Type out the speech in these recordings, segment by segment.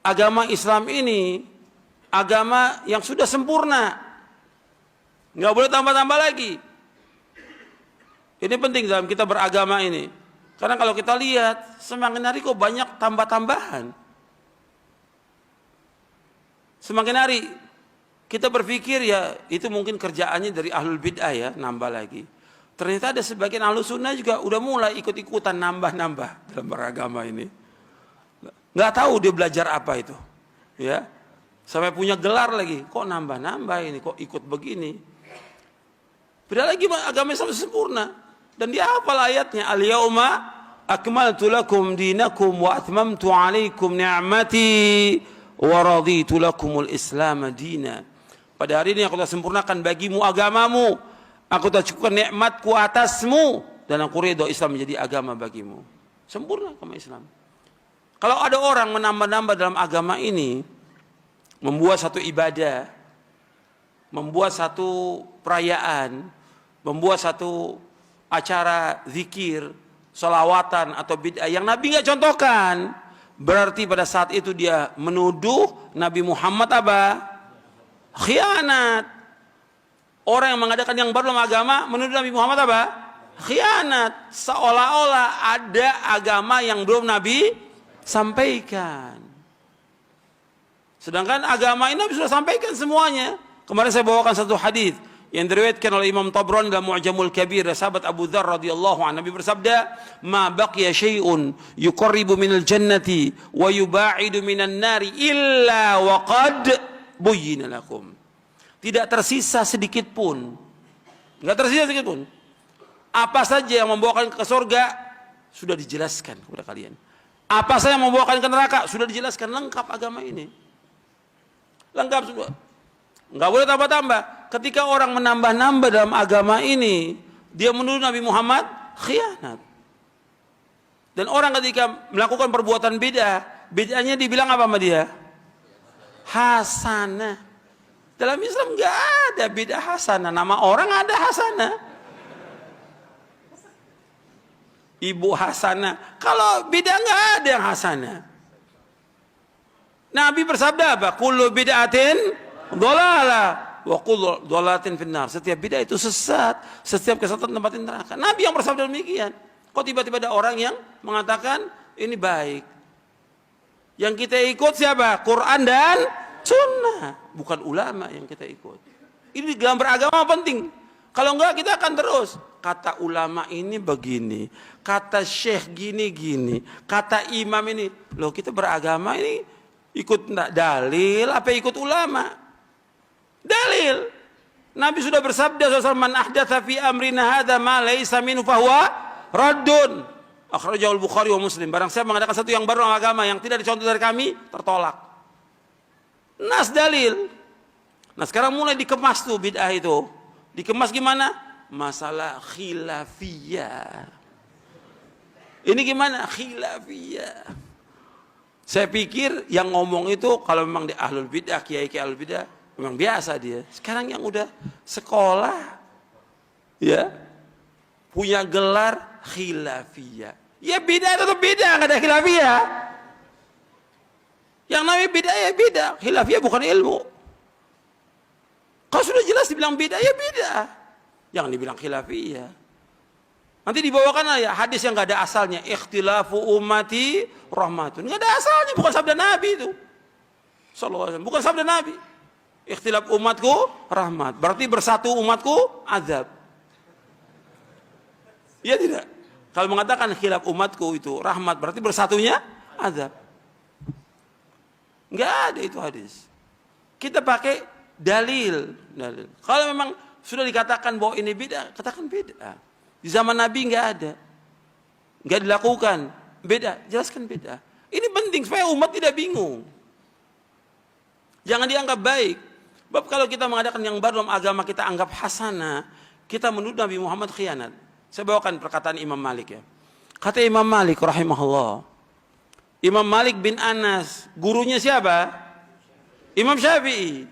agama Islam ini agama yang sudah sempurna, nggak boleh tambah-tambah lagi. Ini penting dalam kita beragama ini, karena kalau kita lihat semakin hari kok banyak tambah-tambahan. Semakin hari kita berpikir ya itu mungkin kerjaannya dari ahlul bid'ah ya, nambah lagi. Ternyata ada sebagian ahlus sunnah juga udah mulai ikut-ikutan nambah-nambah dalam beragama ini. Nggak tahu dia belajar apa itu, ya. Sampai punya gelar lagi, kok nambah-nambah ini, kok ikut begini. Beda lagi agama Islam sempurna. Dan dia hafal ayatnya, al-yauma akmaltu lakum dinakum wa atmamtu alaikum ni'mati wa raditu lakumul islam dina. Pada hari ini aku telah sempurnakan bagimu agamamu, aku telah cukupkan nikmatku atasmu, dan aku ridho Islam menjadi agama bagimu. Sempurna agama Islam. Kalau ada orang menambah-nambah dalam agama ini, membuat satu ibadah, membuat satu perayaan, membuat satu acara zikir, sholawatan atau bid'ah yang Nabi nggak contohkan, berarti pada saat itu dia menuduh Nabi Muhammad apa? Khianat. Orang yang mengadakan yang baru dalam agama menuduh Nabi Muhammad apa? Khianat. Seolah-olah ada agama yang belum Nabi sampaikan. Sedangkan agama ini Nabi sudah sampaikan semuanya. Kemarin saya bawakan satu hadis yang diriwayatkan oleh Imam Tabrani dalam Mu'jamul Kabir, sahabat Abu Dzar radhiyallahu anhu. Nabi bersabda, "Ma baqiya syai'un yuqarribu minal jannati wa yuba'idu minan nari illa wa qad buyyina lakum." Tidak tersisa sedikit pun. Enggak tersisa sedikit pun. Apa saja yang membawa kalian ke surga sudah dijelaskan kepada kalian. Apa saja yang membawa kalian ke neraka sudah dijelaskan, lengkap agama ini. Lengkap semua. Enggak boleh tambah-tambah. Ketika orang menambah-nambah dalam agama ini, dia menuduh Nabi Muhammad khianat. Dan orang ketika melakukan perbuatan bid'ah, bid'ahnya dibilang apa sama dia? Hasanah. Dalam Islam enggak ada bid'ah hasanah. Nama orang ada hasanah. Ibu hasanah. Kalau bid'ah enggak ada yang hasanah. Nabi bersabda apa? Kullu bid'atin dhalalah wa kullu dhalalatin finnar. Setiap bid'ah itu sesat, setiap kesesatan tempatin neraka. Nabi yang bersabda demikian. Kok tiba-tiba ada orang yang mengatakan ini baik? Yang kita ikut siapa? Quran dan sunnah, bukan ulama yang kita ikut. Ini dalam beragama penting. Kalau enggak kita akan terus kata ulama ini begini, kata syekh gini-gini, kata imam ini. Loh, kita beragama ini ikut dalil apa ikut ulama? Dalil. Nabi sudah bersabda SAW, man ahdatsa fi amrina hadza ma laisa minhu fahuwa raddun. Akhrajahu al-Bukhari wa Muslim. Barang siapa mengadakan satu yang baru dalam agama yang tidak dicontoh dari kami, tertolak. Nas dalil. Nah sekarang mulai dikemas tuh bid'ah itu. Dikemas gimana? Masalah khilafiyah. Ini gimana? Khilafiyah. Saya pikir yang ngomong itu kalau memang di ahlul bid'ah, kiai-kiai ahlul bid'ah, memang biasa dia. Sekarang yang udah sekolah, ya, punya gelar khilafiyah. Ya bid'ah tetap bid'ah, nggak ada khilafiyah. Yang namanya bid'ah ya bid'ah, khilafiyah bukan ilmu. Kalau sudah jelas dibilang bid'ah ya bid'ah, jangan dibilang khilafiyah. Nanti dibawakan ya hadis yang nggak ada asalnya, ikhtilafu ummati rahmatun, nggak ada asalnya, bukan sabda Nabi itu. Sallallahu alaihi wasallam, bukan sabda Nabi. Ikhtilaf umatku rahmat, berarti bersatu umatku azab. Iya tidak? Kalau mengatakan khilaf umatku itu rahmat, berarti bersatunya azab. Enggak ada itu hadis. Kita pakai dalil. Kalau memang sudah dikatakan bahwa ini bid'ah, katakan bid'ah. Di zaman Nabi enggak ada. Enggak dilakukan. Beda, jelaskan bid'ah. Ini penting supaya umat tidak bingung. Jangan dianggap baik. Sebab kalau kita mengadakan yang baru dalam agama kita anggap hasanah, kita menuduh Nabi Muhammad khianat. Saya bawakan perkataan Imam Malik ya. Kata Imam Malik rahimahullah. Imam Malik bin Anas, gurunya siapa? Imam Syafi'i.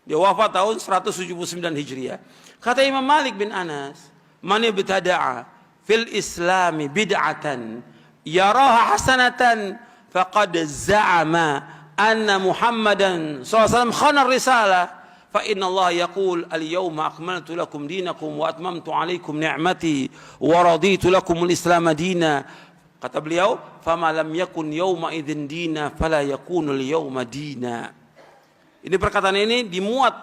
Dia wafat tahun 179 Hijriah. Kata Imam Malik bin Anas, man ibtada'a fil islami bid'atan yaraha hasanatan faqad za'ama anna Muhammadan sallallahu alaihi wasallam khana risalah fa inna Allah yaqul al-yawma akmaltu lakum dinakum wa atmamtu alaikum ni'mati wa raditu lakum al-islam dina. Kata beliau, fama lam yakun yawma idzin dina fala yakunu al-yawma dina. Ini perkataan ini dimuat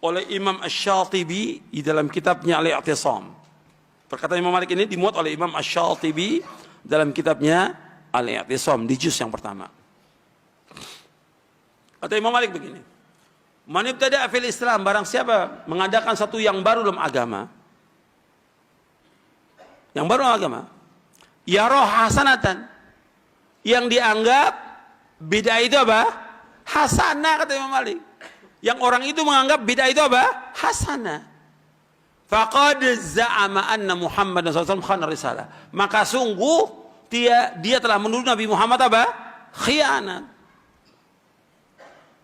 oleh Imam Asy-Syatibi di dalam kitabnya Al-I'tisam. Perkataan Imam Malik ini dimuat oleh Imam Asy-Syatibi dalam kitabnya Al-I'tisam di juz yang pertama. Kata Imam Malik begini, man ibtada'a fil Islam, barang siapa mengadakan satu yang baru dalam agama, yang baru dalam agama, yara hasanatan, yang dianggap bid'ah itu apa? Hasanah, kata Imam Malik. Yang orang itu menganggap bid'ah itu apa? Hasanah. Faqad za'ama anna Muhammadan sallallahu alaihi wasallam khana risalah. Maka sungguh dia telah menuduh Nabi Muhammad apa? Khianat.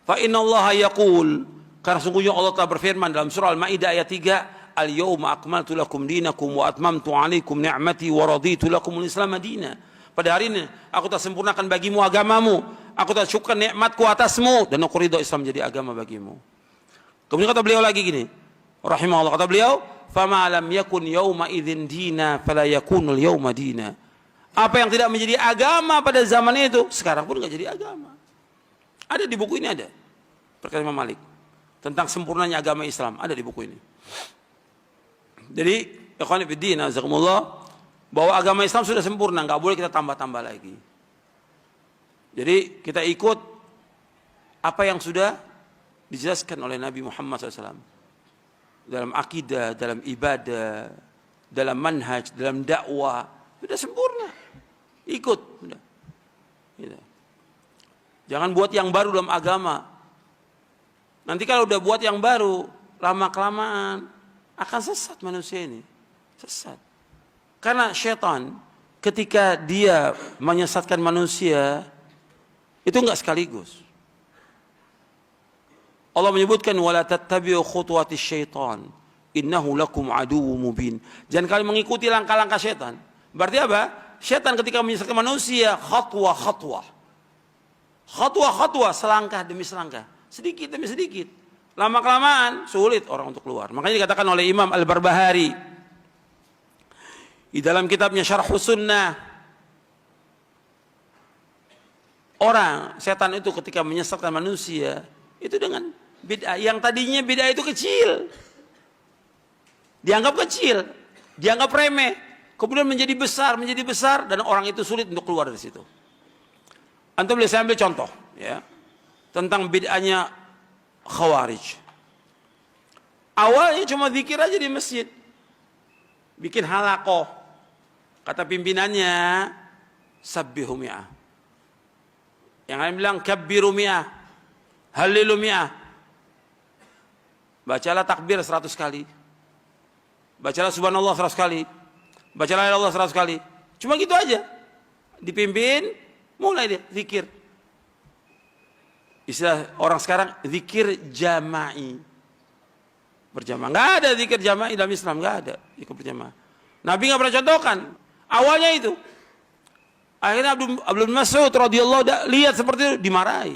Fa inna Allah yaqul, karena sungguhnya Allah telah berfirman dalam surah Al-Maidah ayat 3, al-yawma akmaltu lakum dinakum wa atmamtu alaikum ni'mati wa raditu lakum al-islam dina. Pada hari ini aku telah sempurnakan bagimu agamamu, aku telah syukur nikmatku atasmu, dan aku ridho Islam menjadi agama bagimu. Kemudian kata beliau lagi gini, rahimahullah, kata beliau, fama lam yakun yawma idzin dina fala yakunul yawma dina. Apa yang tidak menjadi agama pada zaman itu, sekarang pun enggak jadi agama. Ada di buku ini, ada perkataan Imam Malik tentang sempurnanya agama Islam, ada di buku ini. Jadi ikhwan fillah, jazakumullah, bahwa agama Islam sudah sempurna, nggak boleh kita tambah-tambah lagi. Jadi kita ikut apa yang sudah dijelaskan oleh Nabi Muhammad SAW dalam akidah, dalam ibadah, dalam manhaj, dalam dakwah, sudah sempurna. Ikut, sudah. Gitu. Jangan buat yang baru dalam agama. Nanti kalau udah buat yang baru, lama-kelamaan akan sesat manusia ini. Sesat. Karena syaitan ketika dia menyesatkan manusia, itu enggak sekaligus. Allah menyebutkan, wala tattabi'u khutuwatis syaitan, innahu lakum aduwwum mubin. Jangan kalian mengikuti langkah-langkah syaitan. Berarti apa? Syaitan ketika menyesatkan manusia, khatwa-khatwa, selangkah demi selangkah, sedikit demi sedikit, lama-kelamaan sulit orang untuk keluar. Makanya dikatakan oleh Imam Al-Barbahari di dalam kitabnya Syarhus Sunnah, orang setan itu ketika menyesatkan manusia itu dengan bid'ah. Yang tadinya bid'ah itu kecil, dianggap kecil, dianggap remeh, kemudian menjadi besar, dan orang itu sulit untuk keluar dari situ. Antum boleh saya ambil contoh, ya, tentang bid'ahnya Khawarij. Awalnya cuma zikir aja di masjid, bikin halaqah, kata pimpinannya sabbihu mi'ah, yang lain bilang kabbiru mi'ah, halilu mi'ah, bacalah takbir 100 kali, bacalah subhanallah 100 kali, bacalah la ilaha illallah 100 kali, cuma gitu aja. Dipimpin, mulai dia zikir. Istilah orang sekarang zikir jama'i, berjamaah. Nggak ada zikir jama'i dalam Islam, nggak ada zikir berjamaah. Nabi nggak pernah contohkan. Awalnya itu, akhirnya Abdul Mas'ud radhiyallahu lihat seperti itu, dimarahi.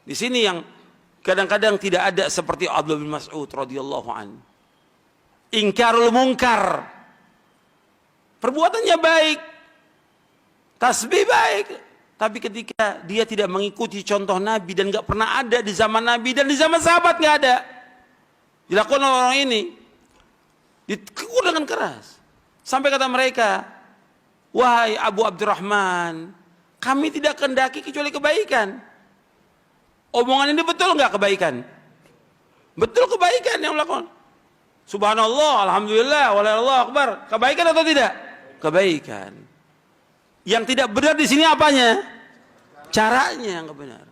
Di sini yang kadang-kadang tidak ada seperti Abdul Mas'ud radhiyallahu an. Ingkarul munkar, perbuatannya baik, tasbih baik, tapi ketika dia tidak mengikuti contoh Nabi, dan nggak pernah ada di zaman Nabi dan di zaman sahabat, nggak ada, dilakukan oleh orang ini, ditegur dengan keras, sampai kata mereka, wahai Abu Abdurrahman, kami tidak kehendaki kecuali kebaikan. Omongan ini betul nggak kebaikan? Betul kebaikan yang melakukan. Subhanallah, alhamdulillah, wallahu akbar. Kebaikan atau tidak? Kebaikan. Yang tidak benar di sini apanya? Caranya yang benar.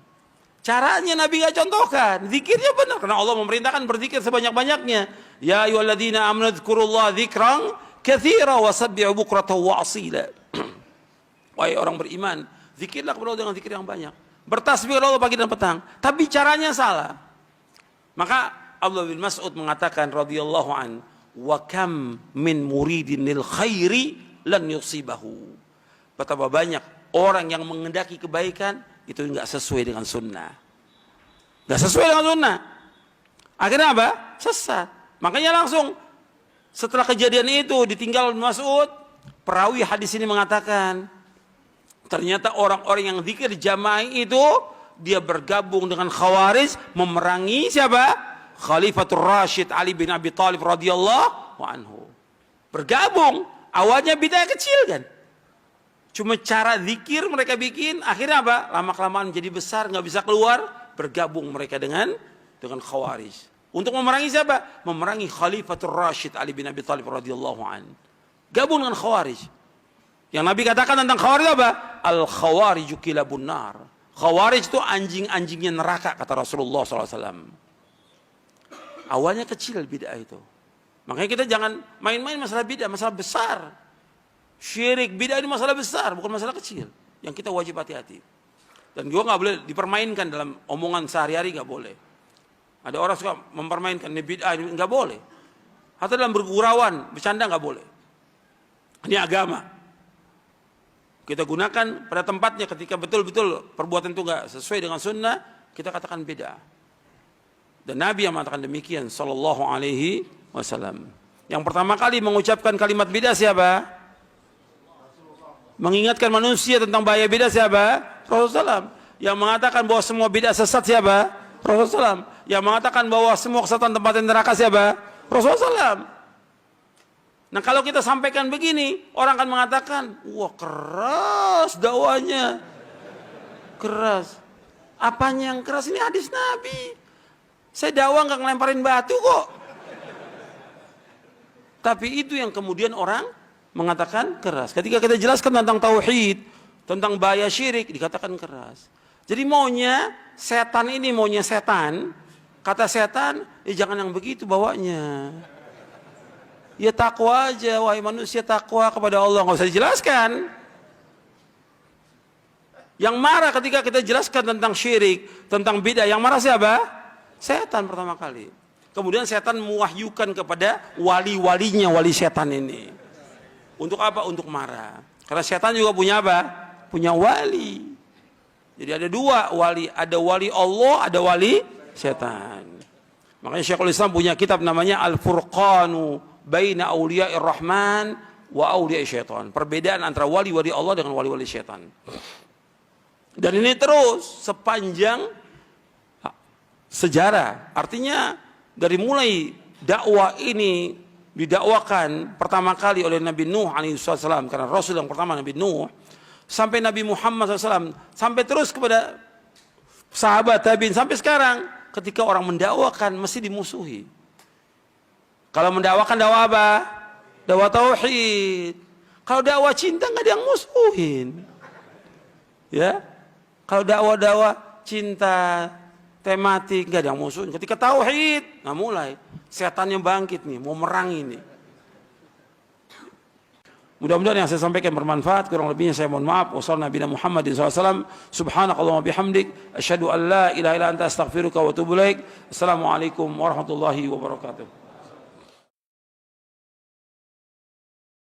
Caranya Nabi nggak contohkan. Zikirnya benar karena Allah memerintahkan berzikir sebanyak-banyaknya. Ya ayyuhalladzina amanu dzkurullaha dzikran katsira wasabbihu bukratan wa asila. Wahai orang beriman, zikirlah kepada Allah dengan zikir yang banyak. Bertasbih kepada Allah pagi dan petang. Tapi caranya salah. Maka Abdullah bin Mas'ud mengatakan radhiyallahu an, wa kam min muridin lil khairi lan yusibahu. Betapa banyak orang yang mengendaki kebaikan itu nggak sesuai dengan sunnah. Nggak sesuai dengan sunnah. Akhirnya apa? Sesat. Makanya langsung setelah kejadian itu ditinggal Mas'ud, perawi hadis ini mengatakan, ternyata orang-orang yang zikir jamaah itu dia bergabung dengan Khawarij memerangi siapa? Khalifatul Rashid Ali bin Abi Thalib radhiyallahu anhu. Bergabung, awalnya bid'ah kecil kan. Cuma cara zikir mereka bikin, akhirnya apa? Lama-kelamaan menjadi besar, nggak bisa keluar, bergabung mereka dengan Khawarij. Untuk memerangi siapa? Memerangi Khalifatul Rashid Ali bin Abi Thalib radhiyallahu anhu. Gabung dengan Khawarij. Yang Nabi katakan tentang Khawarij apa? Al-Khawariju kilabun nar. Khawarij itu anjing-anjingnya neraka, kata Rasulullah SAW. Awalnya kecil bid'ah itu. Makanya kita jangan main-main masalah bid'ah, masalah besar. Syirik, bid'ah ini masalah besar, bukan masalah kecil. Yang kita wajib hati-hati. Dan juga nggak boleh dipermainkan dalam omongan sehari-hari, nggak boleh. Ada orang suka mempermainkan ini bid'ah, ini nggak boleh. Atau dalam bergurauan, bercanda nggak boleh. Ini agama. Kita gunakan pada tempatnya ketika betul-betul perbuatan itu nggak sesuai dengan sunnah, kita katakan bid'ah. Dan Nabi yang mengatakan demikian, sallallahu alaihi wasallam. Yang pertama kali mengucapkan kalimat bid'ah siapa? Mengingatkan manusia tentang bahaya bid'ah siapa? Rasulullah SAW. Yang mengatakan bahwa semua bid'ah sesat siapa? Rasulullah SAW. Yang mengatakan bahwa semua kesatuan tempat neraka siapa? Rasulullah SAW. Nah kalau kita sampaikan begini, orang akan mengatakan, wah keras dakwanya. Keras. Apanya yang keras? Ini hadis Nabi. Saya dakwah nggak ngelemparin batu kok. Tapi itu yang kemudian orang mengatakan keras. Ketika kita jelaskan tentang tauhid, tentang bahaya syirik, dikatakan keras. Jadi maunya setan ini, maunya setan, kata setan, jangan yang begitu bawanya. Ya takwa aja, wahai manusia, takwa kepada Allah, nggak usah dijelaskan. Yang marah ketika kita jelaskan tentang syirik, tentang bid'ah, yang marah siapa? Setan pertama kali. Kemudian setan mewahyukan kepada wali-walinya, wali setan ini. Untuk apa? Untuk marah. Karena setan juga punya apa? Punya wali. Jadi ada dua wali, ada wali Allah, ada wali setan. Makanya Syekhul Islam punya kitab namanya Al-Furqanu Baina Auliya'ir Rahman wa Auliya'i Syaitan. Perbedaan antara wali-wali Allah dengan wali-wali syaitan. Dan ini terus sepanjang sejarah. Artinya dari mulai dakwah ini didakwakan pertama kali oleh Nabi Nuh alaihissalam, karena Rasul yang pertama Nabi Nuh, sampai Nabi Muhammad SAW, sampai terus kepada sahabat tabi'in sampai sekarang. Ketika orang mendakwakan mesti dimusuhi. Kalau mendakwakan dakwah apa? Dakwah tauhid. Kalau dakwah cinta nggak ada yang musuhin. Ya, kalau dakwah cinta tematik nggak ada yang musuhin. Ketika tauhid, nah mulai setannya bangkit nih, mau merangi nih. Mudah-mudahan yang saya sampaikan bermanfaat. Kurang lebihnya saya mohon maaf. Wassalamualaikum Muhammadin SAW. Subhanakallahumma bihamdik. Asyhadu an la ilaha illa anta astaghfiruka wa atubu ilaik. Assalamualaikum warahmatullahi wabarakatuh.